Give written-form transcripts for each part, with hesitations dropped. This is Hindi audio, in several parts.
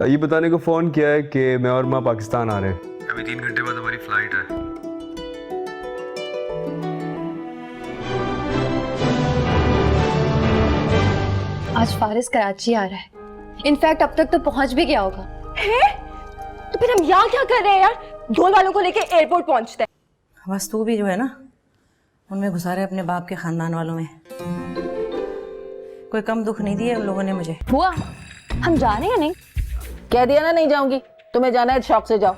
ये बताने को फोन किया है कि मैं और माँ पाकिस्तान आ रहे हैं। अभी 3 घंटे बाद हमारी फ्लाइट है। आज फारिस कराची आ रहा है। इनफैक्ट अब तक तो पहुंच भी गया होगा। है? तो फिर हम यहाँ क्या कर रहे हैं यार? ढोल वालों को लेके एयरपोर्ट पहुंचते हैं। बस तू भी जो है ना उनमें घुसा रहे अपने बाप के खानदान वालों में। कोई कम दुख नहीं दिए उन लोगों ने मुझे। हुआ हम जा रहे हैं? नहीं कह दिया ना नहीं जाऊंगी। तुम्हें जाना है शौक से जाओ।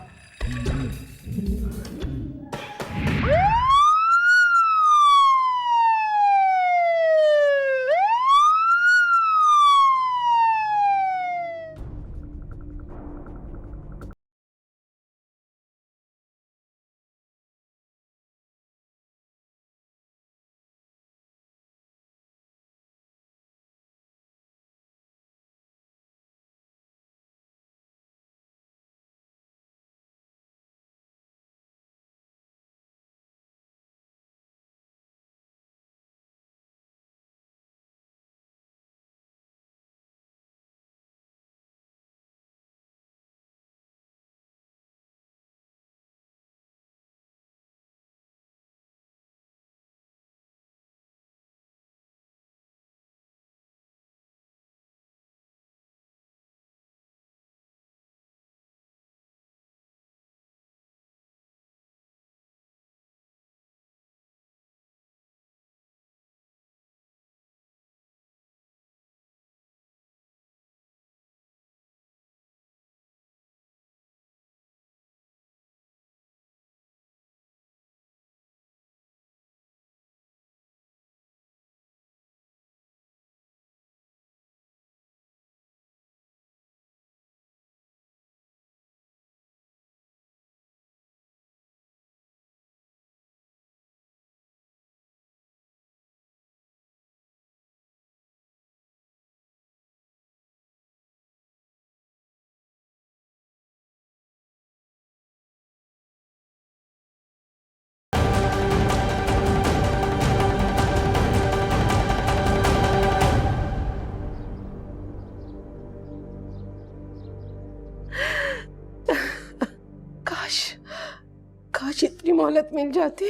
काश इतनी मोहलत मिल जाती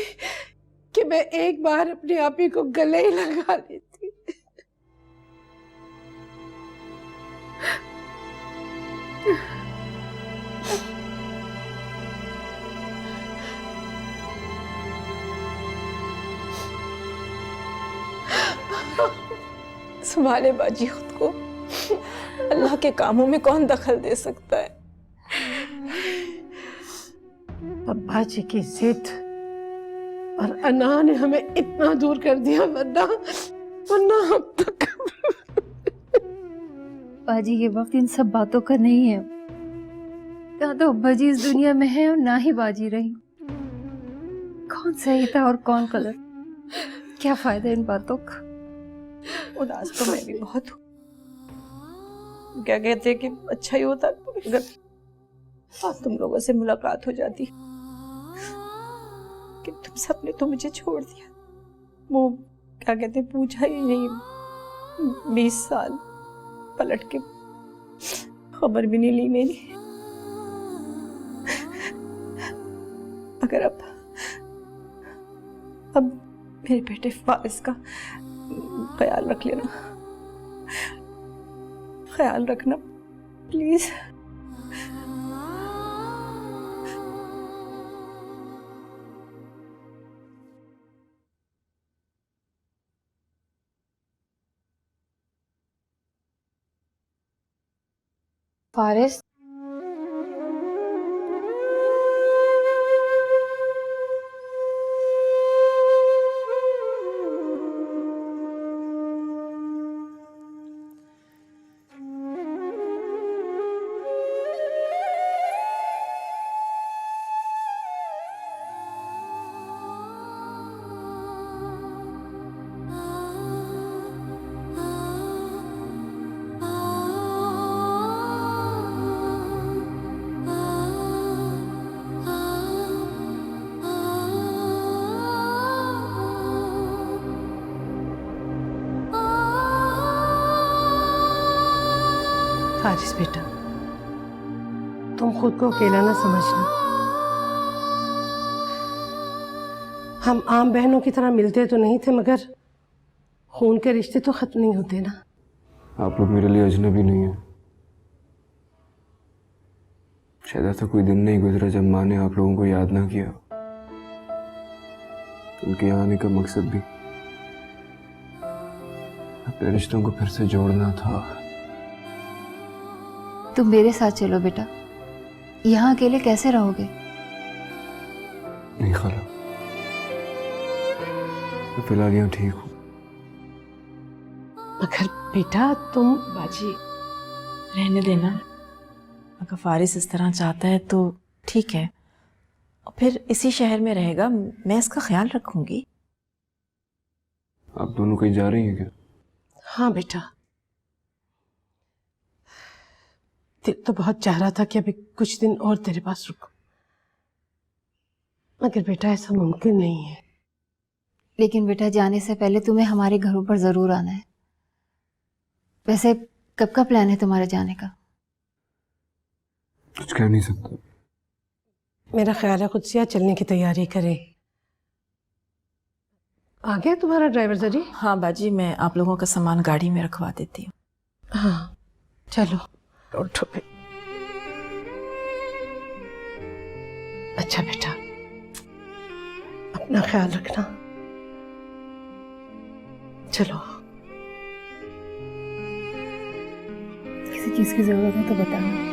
कि मैं एक बार अपने आप ही को गले ही लगा लेती। संभाले बाजी खुद को। अल्लाह के कामों में कौन दखल दे सकता है। अब्बा जी की जिद और अना ने हमें इतना दूर कर दिया, वरना हम तक। बाजी ये वक्त इन सब बातों का नहीं है। ना तो अब्बा जी इस दुनिया में है और ना ही बाजी रही। कौन सही था और कौन गलत, क्या फायदा इन बातों का। उदास तो मैं भी बहुत हूँ। क्या कहते हैं कि अच्छा ही होता अगर आज तुम लोगों से मुलाकात हो जाती, कि तुम सबने तो मुझे छोड़ दिया। वो क्या कहते हैं पूछा ही नहीं। 20 साल पलट के खबर भी नहीं ली मेरी। अगर अब मेरे बेटे फारिस का ख्याल रख लेना, ख्याल रखना प्लीज। फारिस फारिस बेटा, तुम खुद को अकेला ना समझना। हम आम बहनों की तरह मिलते तो नहीं थे, मगर खून के रिश्ते तो खत्म नहीं होते ना। आप लोग मेरे लिए अजनबी नहीं है। शायद ऐसा कोई दिन नहीं गुजरा जब माँ ने आप लोगों को याद ना किया। उनके यहाँ आने का मकसद भी अपने रिश्तों को फिर से जोड़ना था। तुम मेरे साथ चलो बेटा, यहाँ अकेले कैसे रहोगे? नहीं खाला, मैं फिलहाल यहाँ ठीक हूँ। मगर बेटा तुम बाजी रहने देना, अगर फारिस इस तरह चाहता है तो ठीक है, और फिर इसी शहर में रहेगा, मैं इसका ख्याल रखूंगी। आप दोनों कहीं जा रही हैं क्या? हाँ बेटा, दिल तो बहुत चाह रहा था कि अभी कुछ दिन और तेरे पास रुकूं, मगर बेटा ऐसा मुमकिन नहीं है। लेकिन बेटा जाने से पहले तुम्हें हमारे घरों पर जरूर आना है। वैसे कब का प्लान है तुम्हारे जाने का? कुछ कह नहीं सकता। मेरा ख्याल है कुदसिया चलने की तैयारी करे। आ गया तुम्हारा ड्राइवर जरी? हाँ बाजी, मैं आप लोगों का सामान गाड़ी में रखवा देती हूँ। हाँ चलो उठो फिर। अच्छा बेटा, अपना ख्याल रखना। चलो। किसी चीज की जरूरत है तो बताना।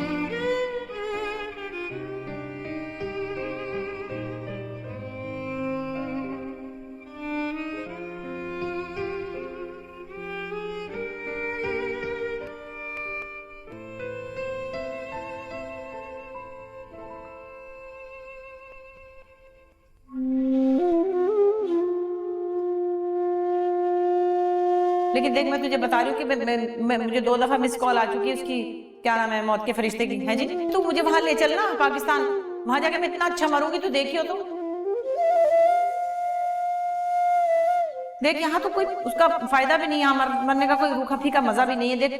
लेकिन देख, मैं तुझे बता रही हूँ कि मैं मुझे 2 दफा मिस कॉल आ चुकी है उसकी, क्या नाम है, मौत के फरिश्ते की, है जी। तू मुझे वहां ले चलना पाकिस्तान, वहां जाके मैं इतना अच्छा मरूंगी, तू देखियो तो। देख यहाँ तो कोई उसका फायदा भी नहीं है, मरने का कोई रूखा फीका मजा भी नहीं है। देख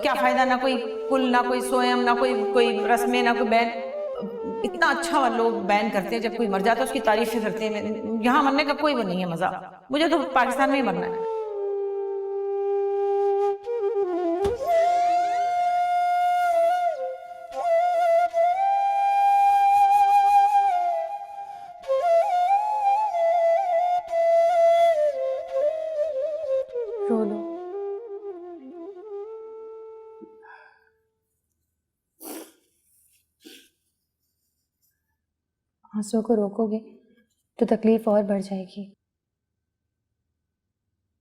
क्या फायदा, ना कोई कुल, ना कोई सोयम, ना कोई रस्में, ना कोई बैन। इतना अच्छा लोग बैन करते हैं, जब कोई मर जाता है उसकी तारीफें करते हैं। यहाँ मरने का कोई वो नहीं है मजा। मुझे तो पाकिस्तान में ही मरना है। रो लो। आंसुओं को रोकोगे तो तकलीफ और बढ़ जाएगी।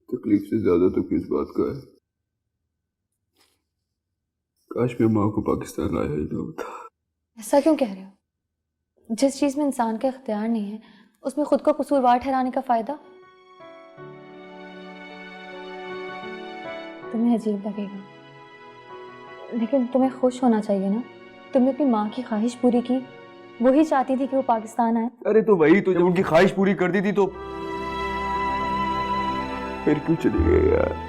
तकलीफ से ज्यादा तो किस बात का है? काश मैं माँ को पाकिस्तान लाया ही ना होता। ऐसा क्यों कह रहे हो? जिस चीज में इंसान का इख्तियार नहीं है उसमें खुद को कसूरवार ठहराने का फायदा? तुम्हें अजीब लगेगा, लेकिन तुम्हें खुश होना चाहिए ना। तुमने अपनी माँ की ख्वाहिश पूरी की, वही चाहती थी कि वो पाकिस्तान आए। अरे तो वही तो, जब उनकी ख्वाहिश पूरी कर दी थी तो फिर क्यों चली गई यार?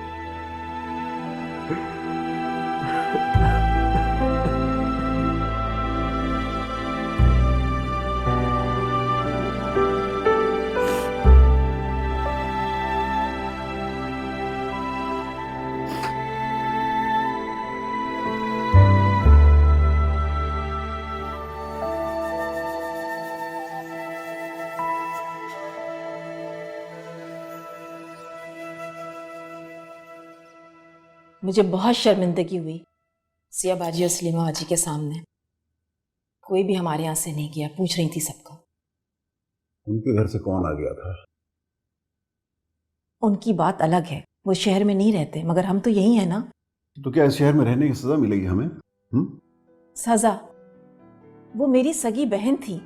मुझे बहुत शर्मिंदगी हुई सिया बाजी और सलीमा बाजी के सामने। कोई भी हमारे यहाँ से नहीं गया, पूछ रही थी सबको। उनके घर से कौन आ गया था? उनकी बात अलग है, वो शहर में नहीं रहते, मगर हम तो यही है ना। तो क्या इस शहर में रहने की सजा मिलेगी हमें? सजा? वो मेरी सगी बहन थी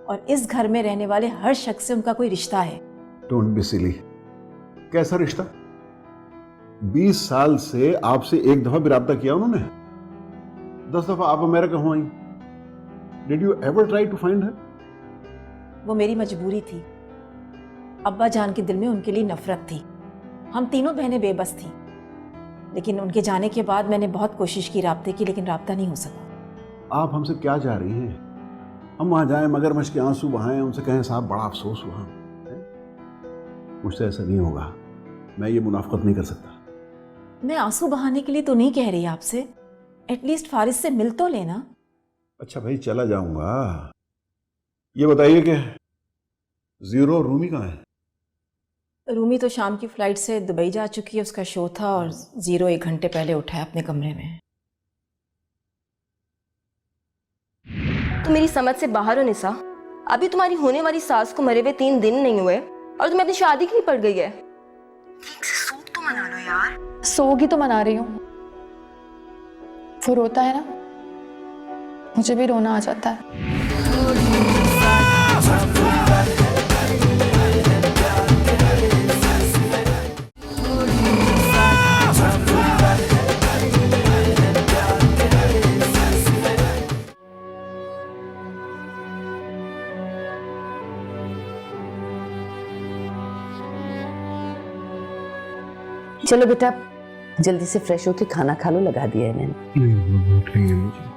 और इस घर में रहने वाले हर शख्स से उनका कोई रिश्ता है। Don't be silly. कैसा रिश्ता? 20 साल से आपसे एक दफा भी राब्ता किया उन्होंने? 10 दफा आप अमेरिका हो आई। Did you ever try to find her? वो मेरी मजबूरी थी। अब्बा जान के दिल में उनके लिए नफरत थी। हम तीनों बहनें बेबस थी, लेकिन उनके जाने के बाद मैंने बहुत कोशिश की राब्ते की, लेकिन राब्ता नहीं हो सका। आप हमसे क्या चाह रही हैं? हम वहां जाएं, मगरमच्छ के आंसू बहाएं, उनसे कहें साहब बड़ा अफसोस हुआ? मुझसे ऐसा नहीं होगा, मैं ये मुनाफकत नहीं कर सकता। मैं आंसू बहाने के लिए तो नहीं कह रही आपसे, एटलीस्ट फारिस से मिल तो लेना। अच्छा भाई, चला जाऊंगा। ये बताइए कि जीरो और रूमी कहाँ है? रूमी तो शाम की फ्लाइट से दुबई जा चुकी है, उसका शो था, और जीरो 1 घंटे पहले उठा है अपने कमरे में। तुम मेरी समझ से बाहर हो निसा। अभी तुम्हारी होने वाली सास को मरे हुए 3 दिन नहीं हुए और तुम्हें अपनी शादी के लिए पड़ गई है। ठीक से सोच तो मना लो यार। सोगी तो मना रही हूँ, वो रोता है ना, मुझे भी रोना आ जाता है। चलो बेटा, जल्दी से फ्रेश होके खाना खा लो, लगा दिया है मैंने। भूख नहीं है मुझे।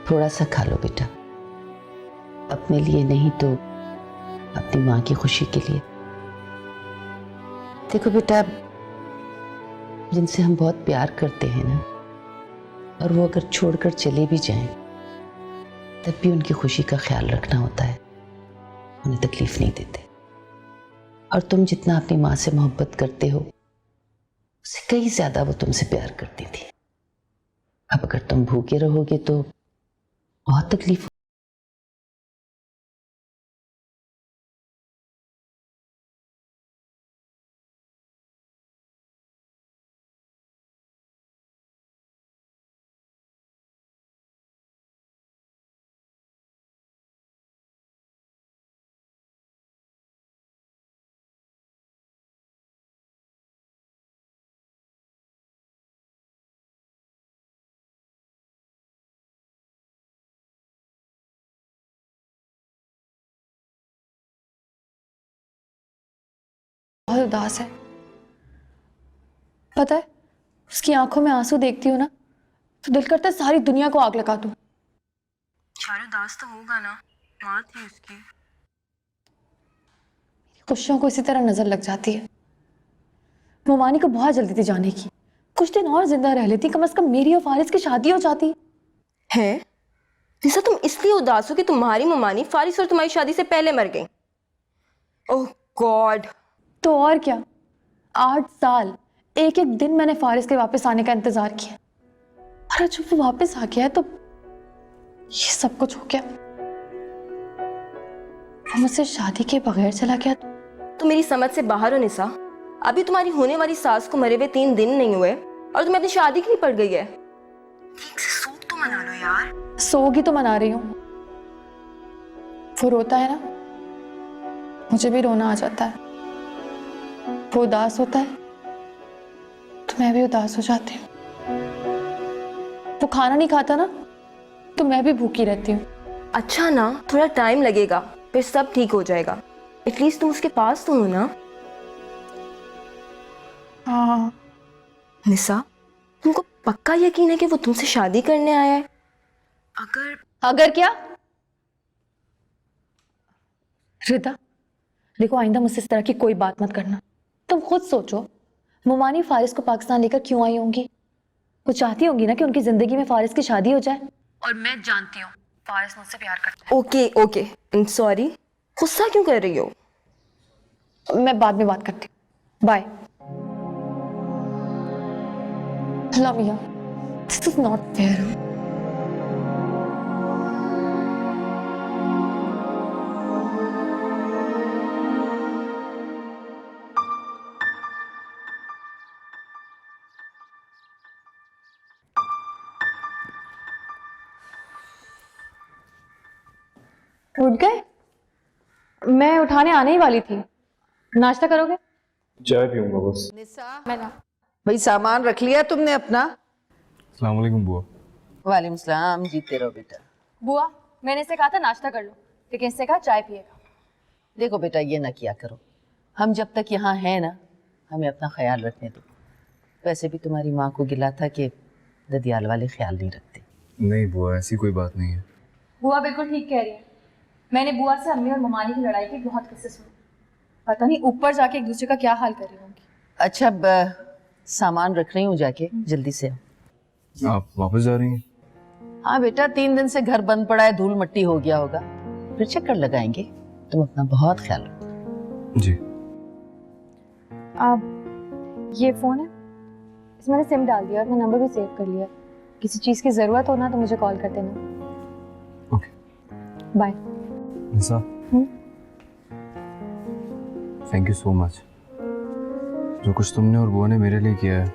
थोड़ा सा खा लो बेटा, अपने लिए नहीं तो अपनी माँ की खुशी के लिए। देखो बेटा, जिनसे हम बहुत प्यार करते हैं ना, और वो अगर छोड़कर चले भी जाएं, तब भी उनकी खुशी का ख्याल रखना होता है, उन्हें तकलीफ नहीं देते। और तुम जितना अपनी माँ से मोहब्बत करते हो, उससे कहीं ज्यादा वो तुमसे प्यार करती थी। अब अगर तुम भूखे रहोगे तो बहुत तकलीफ। बहुत उदास है, पता है, उसकी आंखों में आंसू देखती हूँ ना, तो दिल करता है सारी दुनिया को आग लगा दूं। उदास तो होगा ना, माँ थी उसकी। खुशियों को इसी तरह नजर लग जाती है। मोमानी को बहुत जल्दी थी जाने की, कुछ दिन और जिंदा रह लेती, कम से कम मेरी और फारिस की शादी हो जाती है। निसा, तुम इसलिए उदास हो कि तुम्हारी ममानी फारिस और तुम्हारी शादी से पहले मर गई। ओह गॉड। तो और क्या, 8 साल एक एक दिन मैंने फारिस के वापस आने का इंतजार किया, और जब वो वापस आ गया है तो ये सब कुछ हो गया। वो मुझसे शादी के बगैर चला गया। तुम मेरी समझ से बाहर हो निसा। अभी तुम्हारी होने वाली सास को मरे हुए 3 दिन नहीं हुए और तुम्हें अपनी शादी के लिए पड़ गई है। ठीक से सोच तो मना लो यार। सोगी तो मना रही हूँ, वो रोता है ना, मुझे भी रोना आ जाता है। वो उदास होता है तो मैं भी उदास हो जाती हूँ। वो खाना नहीं खाता ना, तो मैं भी भूखी रहती हूँ। अच्छा ना, थोड़ा टाइम लगेगा, फिर सब ठीक हो जाएगा। एटलीस्ट तुम उसके पास तो हो ना। हाँ। निसा, तुमको पक्का यकीन है कि वो तुमसे शादी करने आया है? अगर क्या? रिदा, देखो, आइंदा मुझसे इस तरह की कोई बात मत करना। तुम खुद सोचो, मोमानी फारिस को पाकिस्तान लेकर क्यों आई होंगी? वो चाहती होंगी ना कि उनकी जिंदगी में फारिस की शादी हो जाए, और मैं जानती हूँ फारिस मुझसे प्यार करता है। Okay okay, I am sorry. गुस्सा क्यों कर रही हो? मैं बाद में बात करती हूँ, bye. Love you, this is not fair. उठ गए? मैं उठाने आने ही वाली थी। नाश्ता करोगे? चाय पीऊंगा बस। मैं ना। भाई सामान रख लिया तुमने अपना? अस्सलाम वालेकुम बुआ। वालेकुम सलाम, जीते रहो बेटा। बुआ, मैंने इसे कहा था नाश्ता कर लो, लेकिन इससे कहा चाय पिएगा। देखो बेटा, ये ना किया करो, हम जब तक यहाँ हैं ना, हमें अपना ख्याल रखने दो। वैसे भी तुम्हारी माँ को गिला था कि ददियाल वाले ख्याल नहीं रखते। नहीं बुआ, ऐसी कोई बात नहीं है। बुआ बिल्कुल ठीक कह रही है। मैंने बुआ से अम्मी और ममानी की लड़ाई की बहुत किस्से सुने। पता नहीं ऊपर जाके एक दूसरे का क्या हाल कर रही होंगी। अच्छा अब सामान रख रही हूँ, जाके जल्दी से। आप वापस जा रही हैं? हाँ बेटा, 3 दिन से घर बंद पड़ा है, धूल मट्टी हो गया होगा, फिर चक्कर लगाएंगे। तुम अपना बहुत ख्याल रखो। जी। आप ये फ़ोन है, इसमें मैंने सिम डाल दिया और मैं नंबर भी सेव कर लिया। किसी चीज़ की ज़रूरत हो ना तो मुझे कॉल कर देना। Okay bye. Nisa, thank you so much. जो कुछ तुमने और बुआ ने मेरे लिए किया है,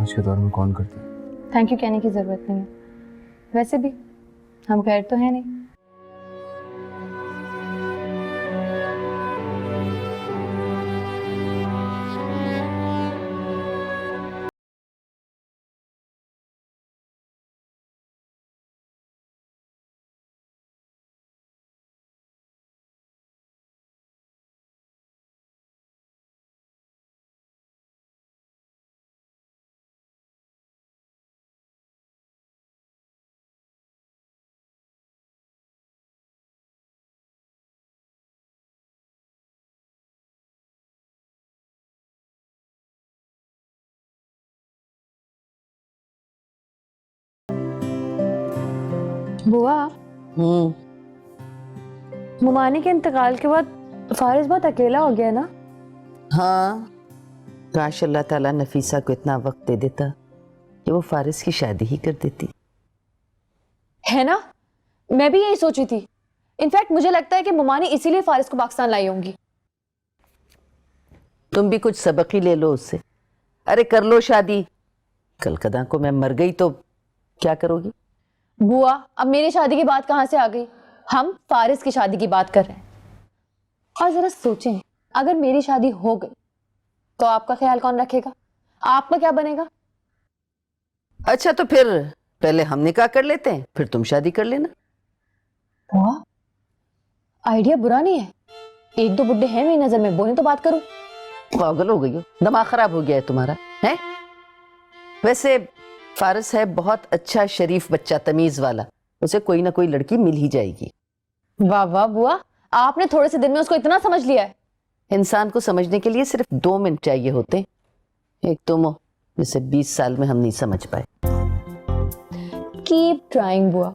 आज के दौर में कौन करता है। थैंक यू कहने की ज़रूरत नहीं है। वैसे भी हम गैर तो है नहीं। बुआ, मुमानी के इंतकाल के बाद फारिस बहुत अकेला हो गया ना। हाँ, काश अल्लाह ताला नफीसा को इतना वक्त दे देता कि वो फारिस की शादी ही कर देती। है ना, मैं भी यही सोची थी। इनफैक्ट मुझे लगता है कि मुमानी इसीलिए फारिस को पाकिस्तान लाई होंगी। तुम भी कुछ सबक ही ले लो उससे। अरे कर लो शादी, कल कदा को मैं मर गई तो क्या करोगी? बुआ, अब मेरी शादी की बात कहाँ से आ गई? हम फारिस की शादी की बात कर रहे हैं। और जरा सोचें, अगर मेरी शादी हो गई तो आपका ख्याल कौन रखेगा? आपका क्या बनेगा? अच्छा तो फिर पहले हम निकाह कर लेते हैं, फिर तुम शादी कर लेना। बुआ, आइडिया बुरा नहीं है। 1-2 बुड्ढे हैं मेरी नजर में, बोले तो बात करूं। पागल हो गई हो, दिमाग खराब हो गया है तुम्हारा, है? वैसे फारिस है बहुत अच्छा शरीफ बच्चा, तमीज वाला, उसे कोई ना कोई लड़की मिल ही जाएगी। वाह वाह बुआ, आपने थोड़े से दिन में उसको इतना समझ लिया है। इंसान को समझने के लिए सिर्फ 2 मिनट चाहिए होते हैं। एक तुम हो जिसे 20 साल में हम नहीं समझ पाए। कीप ट्राइंग बुआ।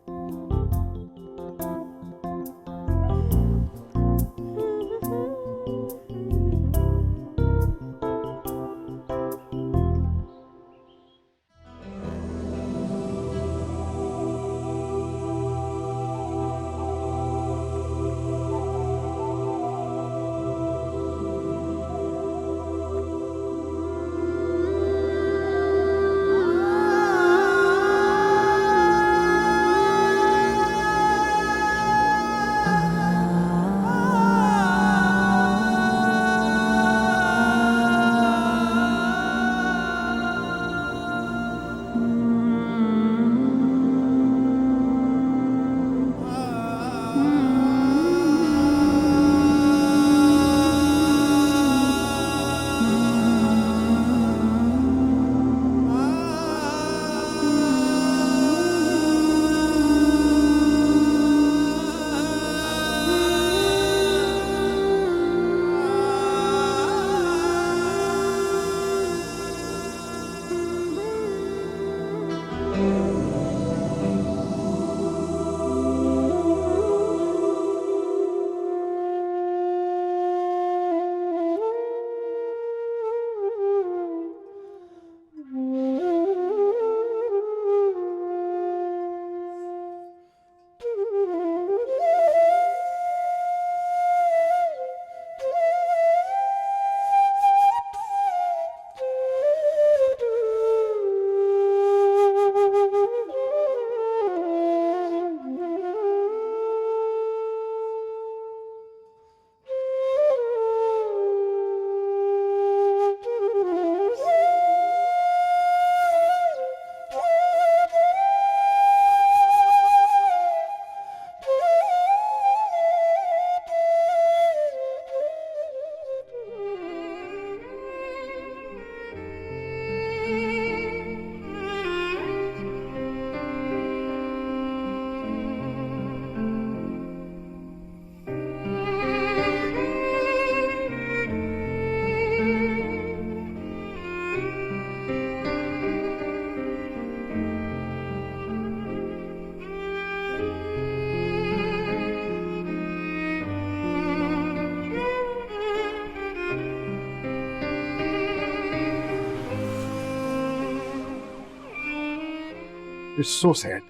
इट्स सो सैड,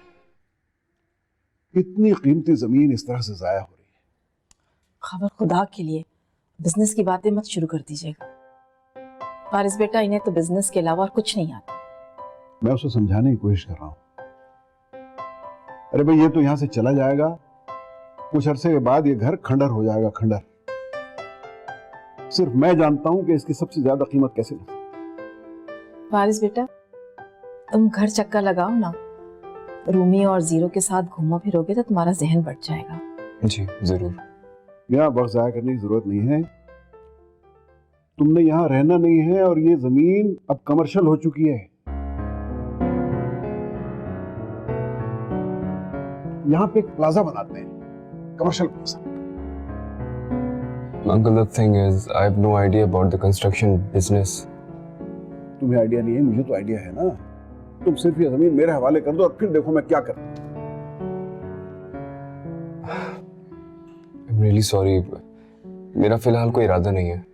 इतनी कीमती जमीन इस तरह से जाया हो रही है। खबर खुदा के लिए बिजनेस की बातें मत शुरू कर दीजिएगा। फारिस बेटा, इन्हें तो बिजनेस के अलावा और कुछ नहीं आता। मैं उसे समझाने की कोशिश कर रहा हूं। अरे भाई, ये तो यहां से चला जाएगा, कुछ अरसे के बाद ये घर खंडर हो जाएगा, खंडर। सिर्फ मैं जानता हूं कि इसकी सबसे ज्यादा कीमत कैसे लग सकती। फारिस बेटा, तुम घर चक्कर लगाओ ना, रूमी और जीरो के साथ घूमो फिरोगे तो तुम्हारा जहन बढ़ जाएगा। जी जरूर। यहाँ वक्त जाया करने की जरूरत नहीं है, तुमने यहाँ रहना नहीं है और ये जमीन अब कमर्शियल हो चुकी है। यहाँ पे एक प्लाजा बनाते हैं, commercial plaza. Uncle, the thing is, I have no idea about the construction business. तुम्हें आइडिया नहीं है, मुझे तो आइडिया है ना। तुम सिर्फ ये जमीन मेरे हवाले कर दो और फिर देखो मैं क्या करता हूँ। I'm really sorry. मेरा फिलहाल कोई इरादा नहीं है।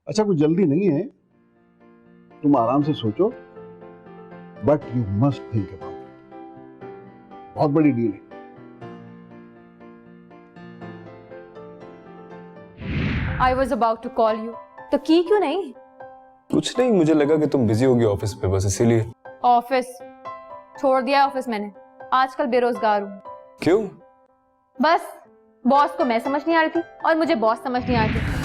अच्छा, कुछ जल्दी नहीं है, तुम आराम से सोचो, but you must think about it. बहुत बड़ी डील है। I was about to call you, तो की क्यों नहीं? कुछ नहीं, मुझे लगा कि तुम बिजी होगी ऑफिस पे, बस इसीलिए। ऑफिस छोड़ दिया ऑफिस मैंने, आजकल बेरोजगार हूँ। क्यों? बस बॉस को मैं समझ नहीं आ रही थी और मुझे बॉस समझ नहीं आ रही थी।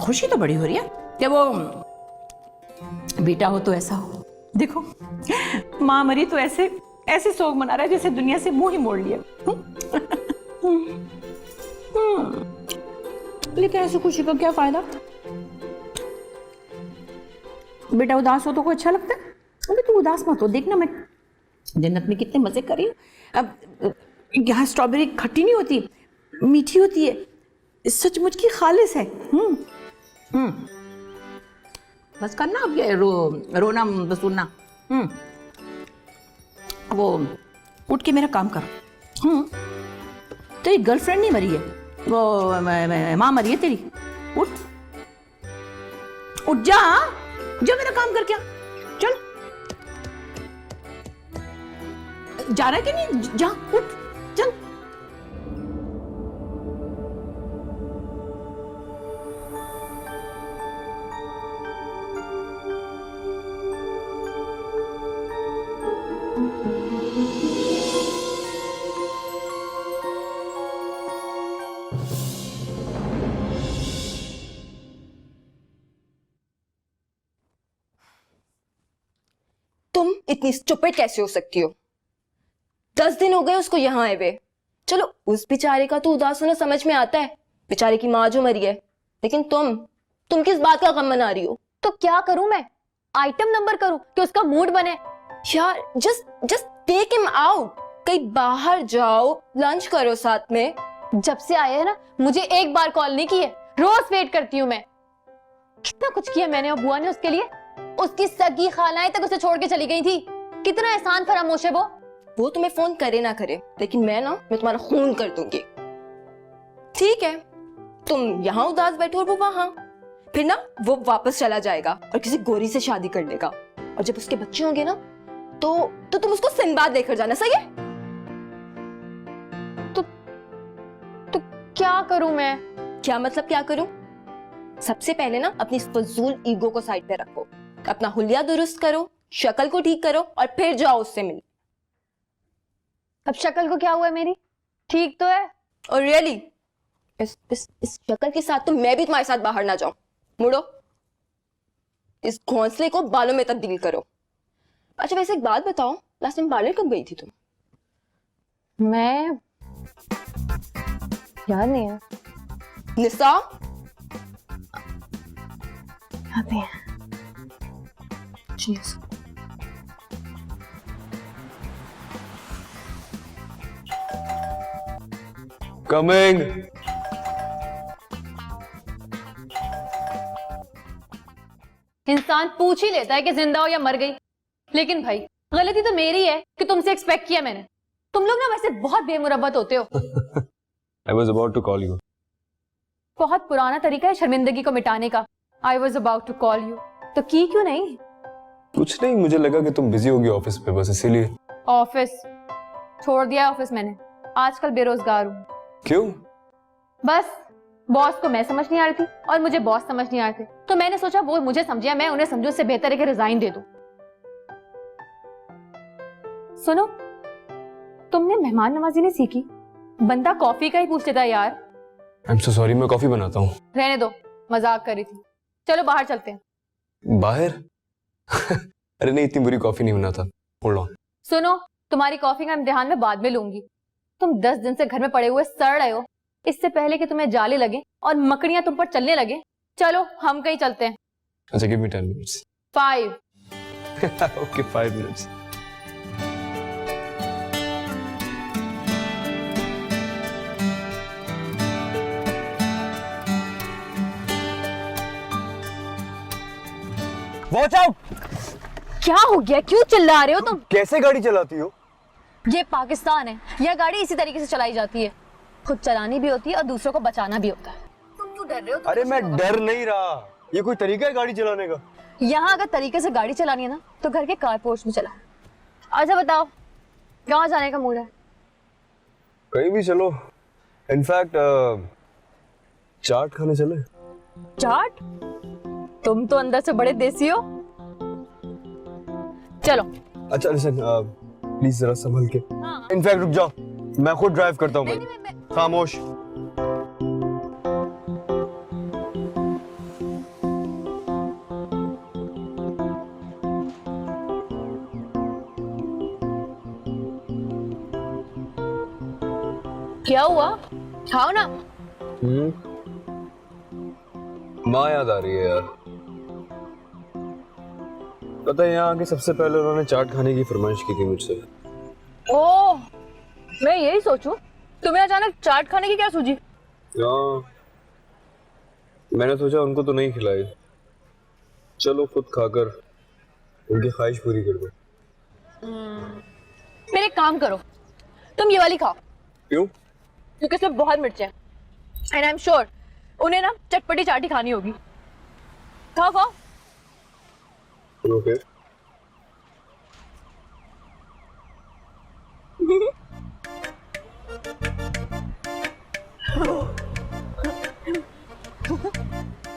खुशी तो बड़ी हो रही है कि वो बेटा हो तो ऐसा हो। देखो, माँ मरी तो ऐसे ऐसे शोक मना रहा है जैसे दुनिया से मुंह ही मोड़ लिया। लेकिन ऐसे खुशी का क्या फायदा? बेटा उदास हो तो कोई अच्छा लगता है? अबे तू उदास मत हो, देखना मैं जन्नत में कितने मजे कर रही हूँ। अब यहाँ स्ट्रॉबेरी खट्टी नहीं होती, मीठी होती है, सचमुच की खालिस है। बस करना अब ये रोना बसूना। वो उठ के मेरा काम कर। तेरी गर्लफ्रेंड नहीं मरी है, वो माँ मरी है तेरी। उठ उठ, जा जा, मेरा काम करके आ। चल, जा रहा है कि नहीं? जा, उठ, चल। तुम इतनी स्टूपिड कैसे हो सकती हो? 10 दिन हो गए उसको यहाँ आए हुए। चलो, उस बेचारे का तो उदास होना समझ में आता है, बेचारे की माँ जो मरी है, लेकिन तुम किस बात का गम मना रही हो? तो क्या करूं मैं? आइटम नंबर करूं कि उसका मूड बने? यार, जस्ट टेक हिम आउट, कहीं बाहर जाओ, लंच करो साथ में। जब से आए हैं ना, मुझे एक बार कॉल नहीं की है, रोज वेट करती हूँ मैं। कितना कुछ किया मैंने और बुआ ने उसके लिए। उसकी सगी खालाएं तक उसे छोड़ के चली गई थी। कितना एहसान फरामोश है वो तुम्हें फोन करे ना करे, लेकिन मैं तुम्हारा खून कर दूंगी। ठीक है, तुम यहाँ उदास बैठो और वो वहां। फिर वो वापस चला जाएगा और किसी गोरी से शादी कर लेगा, और जब उसके बच्चे होंगे ना तो तुम उसको सिंबाद लेकर जाना। सही है? तो क्या करूं मैं? क्या मतलब क्या करूं? सबसे पहले अपनी फजूल ईगो को साइड पे रखो, अपना हुलिया दुरुस्त करो, शक्ल को ठीक करो और फिर जाओ उससे मिल। अब शक्ल को क्या हुआ है मेरी? ठीक तो है। और रियली इस शक्ल के साथ तो मैं भी तुम्हारे साथ बाहर ना जाऊं। मुड़ो, इस घोंसले को बालों में तब्दील करो। अच्छा, वैसे एक बात बताओ, लास्ट टाइम पार्लर कब गई थी तुम? मैं याद नहीं है। निसा, याद नहीं है। Coming. इंसान पूछ ही लेता है कि जिंदा हो या मर गई। लेकिन भाई गलती तो मेरी है कि तुमसे एक्सपेक्ट किया मैंने। तुम लोग ना वैसे बहुत बेमुरब्बत होते हो। I was about to call you. बहुत पुराना तरीका है शर्मिंदगी को मिटाने का। I was about to call you। तो की क्यों नहीं? कुछ नहीं, मुझे लगा कि तुम बिजी होगी ऑफिस पे, बस इसीलिए। ऑफिस छोड़ दिया ऑफिस मैंने, आजकल बेरोजगार हूँ। क्यों? बस बॉस को मैं समझ नहीं आ रही थी और मुझे बॉस समझ नहीं आ रहे थे, तो मैंने सोचा वो मुझे समझे मैं उन्हें समझूं, इससे बेहतर है कि रिजाइन दे दूं। सुनो, तुमने मेहमान नवाजी नहीं सीखी? बंदा कॉफी का ही पूछ लेता यार। I'm so sorry, मैं कॉफी बनाता हूँ। रहने दो, मजाक कर रही थी। चलो बाहर चलते हैं। बाहर? अरे नहीं, इतनी बुरी कॉफी नहीं बनाता। Hold on. सुनो, तुम्हारी कॉफी का इम्तिहान मैं बाद में लूंगी। तुम 10 दिन से घर में पड़े हुए सड़ रहे हो, इससे पहले कि तुम्हें जाले लगे और मकड़ियां तुम पर चलने लगे। चलो हम कहीं चलते हैं। अच्छा, give me 10 minutes. 5। Okay, 5 minutes. Watch out! क्या हो गया, क्यों चिल्ला रहे हो तुम? कैसे गाड़ी चलाती हो? ये पाकिस्तान है, यह गाड़ी इसी तरीके से चलाई जाती है। खुद चलानी भी होती है और दूसरों को बचाना भी होता है। तुम क्यों डर रहे हो? अरे मैं डर नहीं रहा, ये कोई तरीका है गाड़ी चलाने का? यहाँ अगर तरीके से गाड़ी चलानी है ना तो घर के कारपोर्ट में चला। अच्छा बताओ, कहाँ जाने का मूड है? कहीं भी चलो। इनफैक्ट चाट खाने चले। चाट? तुम तो अंदर से बड़े देसी हो। चलो। अच्छा लिसन, प्लीज जरा संभल के। हाँ। इनफैक्ट रुक जाओ, मैं खुद ड्राइव करता हूँ। खामोश। क्या हुआ? खाओ ना। माँ याद आ रही है यार। पता है, यहाँ आके सबसे पहले उन्होंने चाट खाने की फरमाइश की थी मुझसे। ओह, मैं यही सोचूं तुम्हें अचानक चाट खाने की क्या सूझी? हाँ, मैंने सोचा उनको तो नहीं खिलाई, चलो खुद खाकर उनकी ख्वाहिश पूरी कर दो। फिर एक काम करो, तुम ये वाली खाओ। क्यों? क्योंकि इसमें बहुत मिर्च है एंड आई एम श्योर उन्हें ना चटपटी चाटी खानी होगी। खाओ खाओ। ओके।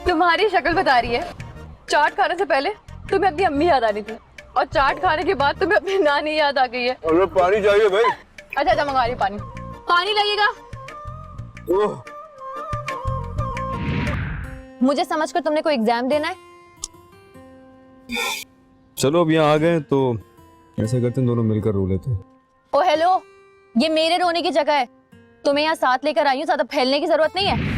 तुम्हारी शक्ल बता रही है, चाट खाने से पहले तुम्हें अपनी अम्मी याद आ रही थी और चाट खाने के बाद तुम्हें अपनी नानी याद आ गई है। अरे पानी चाहिए भाई। अच्छा अच्छा, मंगा रही पानी। पानी लगेगा। मुझे समझकर तुमने कोई एग्जाम देना है? चलो अब यहाँ आ गए तो ऐसा करते हैं, दोनों मिलकर रो लेते हैं। ओ हेलो, ये मेरे रोने की जगह है, तुम्हें यहाँ साथ लेकर आई हूँ, ज्यादा फैलने की जरूरत नहीं है।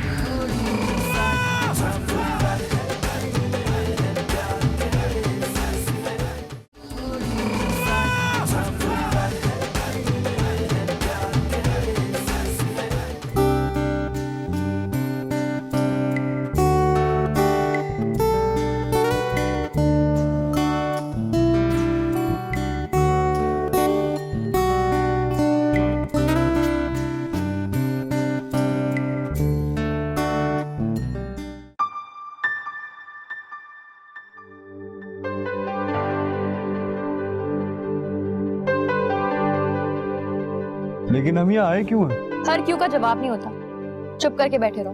लेकिन हम यहाँ आए क्यों हैं? हर क्यों का जवाब नहीं होता, चुप करके बैठे रहो।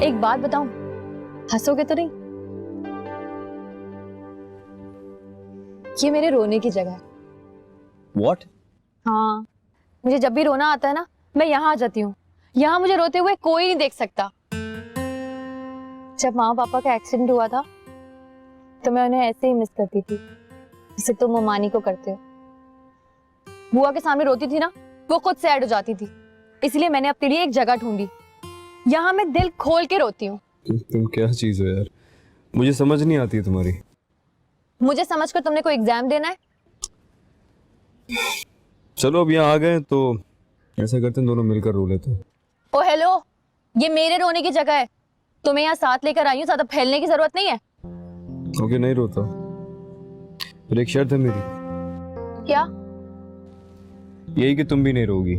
एक बात बताऊं, हंसोगे तो नहीं? ये मेरे रोने की जगह है। What? हाँ, मुझे जब भी रोना आता है ना, मैं यहाँ आ जाती हूँ। यहाँ मुझे रोते हुए कोई नहीं देख सकता। जब माँ पापा का एक्सीडेंट हुआ था तो मैं उन्हें ऐसे ही मिस करती थी जैसे तुम ममानी को करते हो। बुआ के सामने रोती थी ना, वो खुद सैड हो जाती थी, इसलिए मैंने अपने लिए एक जगह ढूंढी। यहाँ मैं दिल खोल के रोती हूँ। तुम क्या चीज हो यार, मुझे समझ नहीं आती है तुम्हारी। मुझे समझकर तुमने कोई एग्जाम देना है? चलो अब यहाँ आ गए तो ऐसा करते हैं, दोनों मिलकर रो लेते हैं। ओ हेलो, ये मेरे रोने की जगह है, तुम्हें यहाँ साथ लेकर आई हूँ, ज्यादा फैलने की जरूरत नहीं है। ओके नहीं रोता, पर एक शर्त है मेरी। क्या? यही कि तुम भी नहीं रोगी।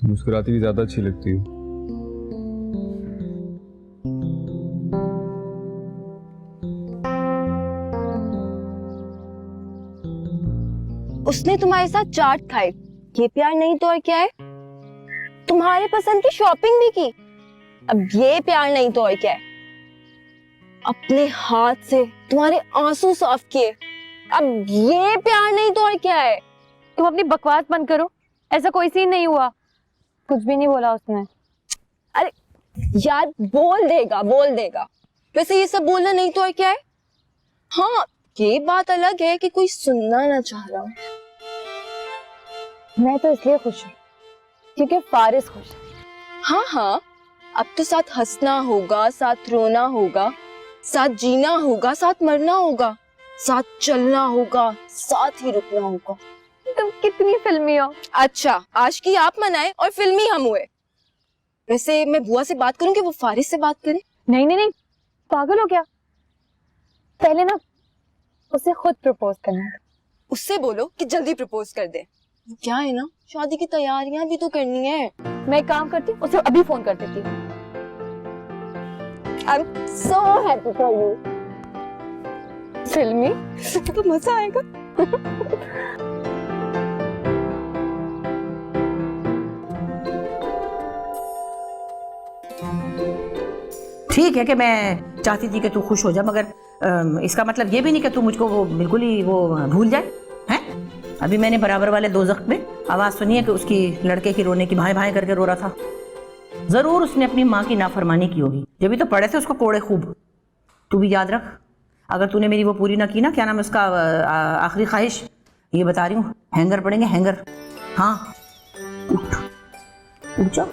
मुस्कुराती भी ज्यादा अच्छी लगती हो। उसने तुम्हारे साथ चाट खाई, ये प्यार नहीं तो और क्या है? तुम्हारे पसंद की शॉपिंग भी की, अब ये प्यार नहीं तो और क्या है? अपने हाथ से तुम्हारे आंसू साफ किए, अब ये प्यार नहीं तो और क्या है? तुम अपनी बकवास बंद करो, ऐसा कोई सीन नहीं हुआ, कुछ भी नहीं बोला उसने। अरे यार बोल देगा। वैसे ये सब बोलना नहीं तो और क्या है? हाँ ये बात अलग है कि कोई सुनना ना चाह रहा। मैं तो इसलिए खुश हूँ क्योंकि फारिस खुश है। हाँ, अब तो साथ हंसना होगा, साथ रोना होगा, साथ जीना होगा, साथ मरना होगा, साथ चलना होगा, साथ ही रुकना होगा। तुम कितनी फिल्मी हो। अच्छा, आज की आप मनाए और फिल्मी हम हुए। वैसे मैं बुआ से बात करूं कि वो फारिस से बात करे? नहीं, पागल हो क्या? पहले ना उसे खुद प्रपोज करना है। उससे बोलो कि जल्दी प्रपोज कर दे। क्या है ना, शादी की तैयारियां भी तो करनी है। मैं एक काम करती हूँ, उसे अभी फोन कर देती हूँ। I'm so happy for you. फिल्मी तो मजा आएगा। ठीक है कि मैं चाहती थी कि तू खुश हो जा, मगर इसका मतलब ये भी नहीं कि तू मुझको वो बिल्कुल ही वो भूल जाए हैं। अभी मैंने बराबर वाले दोज़ख में आवाज़ सुनी है कि उसकी लड़के की रोने की भाई भाई करके रो रहा था। ज़रूर उसने अपनी माँ की नाफरमानी की होगी, जब भी तो पड़े थे उसको कोड़े खूब। तू भी याद रख, अगर तूने मेरी वो पूरी ना की ना, क्या नाम है उसका, आखिरी ख्वाहिश, ये बता रही हूँ, हैंगर पड़ेंगे हैंगर। हाँ उठ जा।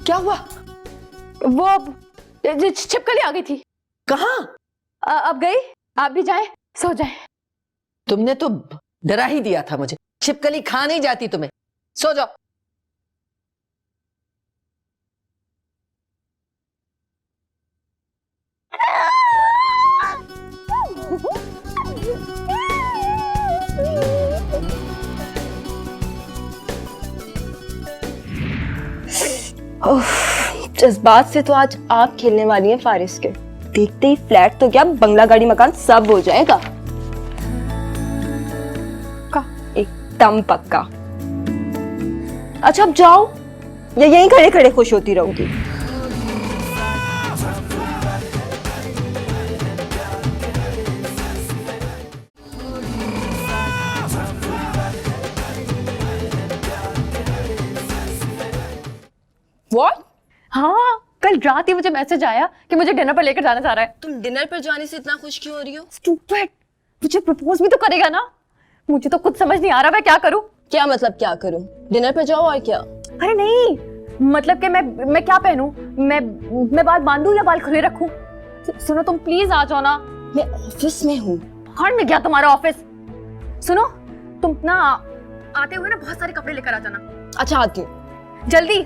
क्या हुआ? वो छिपकली आ गई थी। कहाँ? अब गई, आप भी जाएं, सो जाएं। तुमने तो डरा ही दिया था मुझे, छिपकली खा नहीं जाती तुम्हें, सो जाओ। जज्बात से तो आज आप खेलने वाली हैं फारिस के। देखते ही फ्लैट तो क्या, बंगला गाड़ी मकान सब हो जाएगा का एकदम पक्का। अच्छा अब जाओ या यहीं खड़े खड़े खुश होती रहूंगी? What? रात ही मुझे मैसेज आया कि मुझे डिनर पर लेकर जाना चाह रहा है। तुम डिनर पर जाने से इतना खुश क्यों हो रही हो? स्टूपिड, मुझे प्रपोज भी तो करेगा ना। मुझे तो कुछ समझ नहीं आ रहा मैं क्या करूं। क्या मतलब क्या करूं? डिनर पर जाओ और क्या? अरे नहीं, मतलब कि मैं क्या पहनूं? मैं बाल बांधूं या बाल खुले रखूं? सुनो तुम प्लीज आ जाओ ना। मैं ऑफिस में हूँ। भाड़ में गया तुम्हारा ऑफिस। सुनो तुम ना आते हुए ना बहुत सारे कपड़े लेकर आ जाना। अच्छा आती हूँ। जल्दी।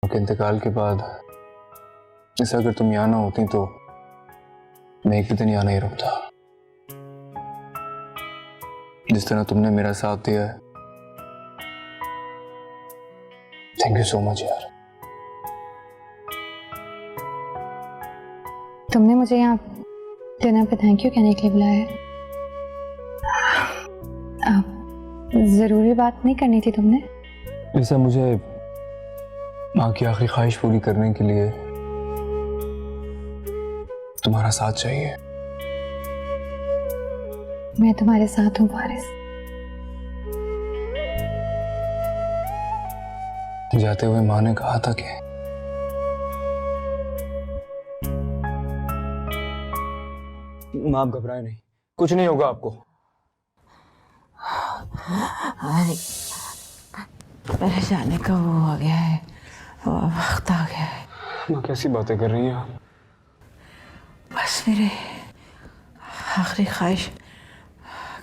के इंतकाल के बाद जैसे अगर तुम यहाँ ना होती तो मैं एक भी दिन यहाँ नहीं रुकता। जिस तरह तुमने मेरा साथ दिया है, थैंक यू सो मच यार। तुमने मुझे यहाँ डिनर पे थैंक यू कहने के लिए बुलाया है। जरूरी बात नहीं करनी थी तुमने? ऐसा मुझे माँ की आखिरी ख्वाहिश पूरी करने के लिए तुम्हारा साथ चाहिए। मैं तुम्हारे साथ हूँ फारिस। जाते हुए माँ ने कहा था कि माँ आप घबराए नहीं, कुछ नहीं होगा आपको। मेरे जाने का वो आ गया है, वक्त आ गया है। माँ कैसी बातें कर रही हैं? बस मेरे आखिरी ख्वाहिश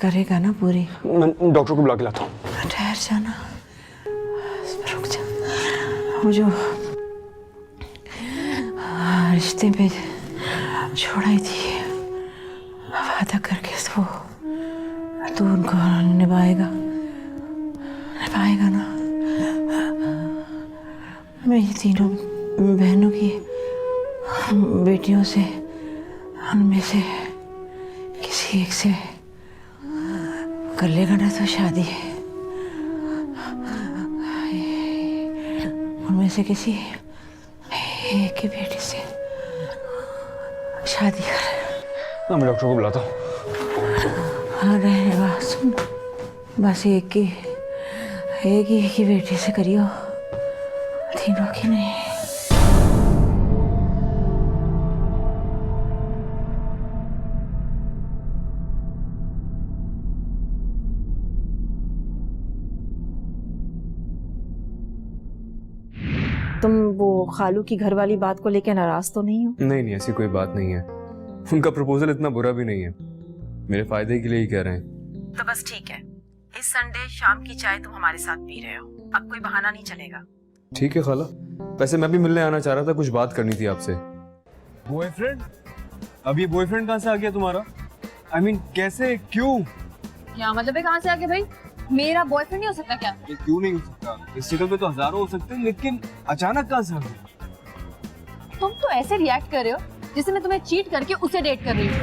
करेगा ना पूरी? मैं डॉक्टर को बुला के लाता हूँ। ठहर जाना, रुक जा। वो जो रिश्ते पे छोड़ाई थी वादा करके, तो उनको निभाएगा ना? मैं ये तीनों बहनों की बेटियों से, उनमें से किसी एक से कर लेगा ना तो शादी, उनमें से किसी एक की बेटी से शादी कर। मैं डॉक्टर को बुलाता हूँ। रहने सुन, बस एक ही बेटी से करियो, तीनों की नहीं। तुम वो खालू की घर वाली बात को लेकर नाराज तो नहीं हो? नहीं, ऐसी कोई बात नहीं है। उनका प्रपोजल इतना बुरा भी नहीं है, मेरे फायदे के लिए ही कह रहे हैं। तो बस ठीक है, इस संडे शाम की चाय तुम हमारे साथ पी रहे हो, अब कोई बहाना नहीं चलेगा। ठीक है खाला, वैसे मैं भी मिलने आना चाह रहा था, कुछ बात करनी थी आपसे। बॉयफ्रेंड? अब ये बॉयफ्रेंड कहाँ से आ गया तुम्हारा? I mean, कैसे, क्यों? क्या मतलब है कहाँ से आ गया भाई? मेरा बॉयफ्रेंड नहीं हो सकता क्या? ये क्यों नहीं हो सकता? इस जगह पे तो हजारों हो सकते हैं, लेकिन अचानक कहाँ से आ गया? तुम तो ऐसे रिएक्ट कर रहे हो जैसे मैं तुम्हें चीट करके उसे डेट कर रही हूँ।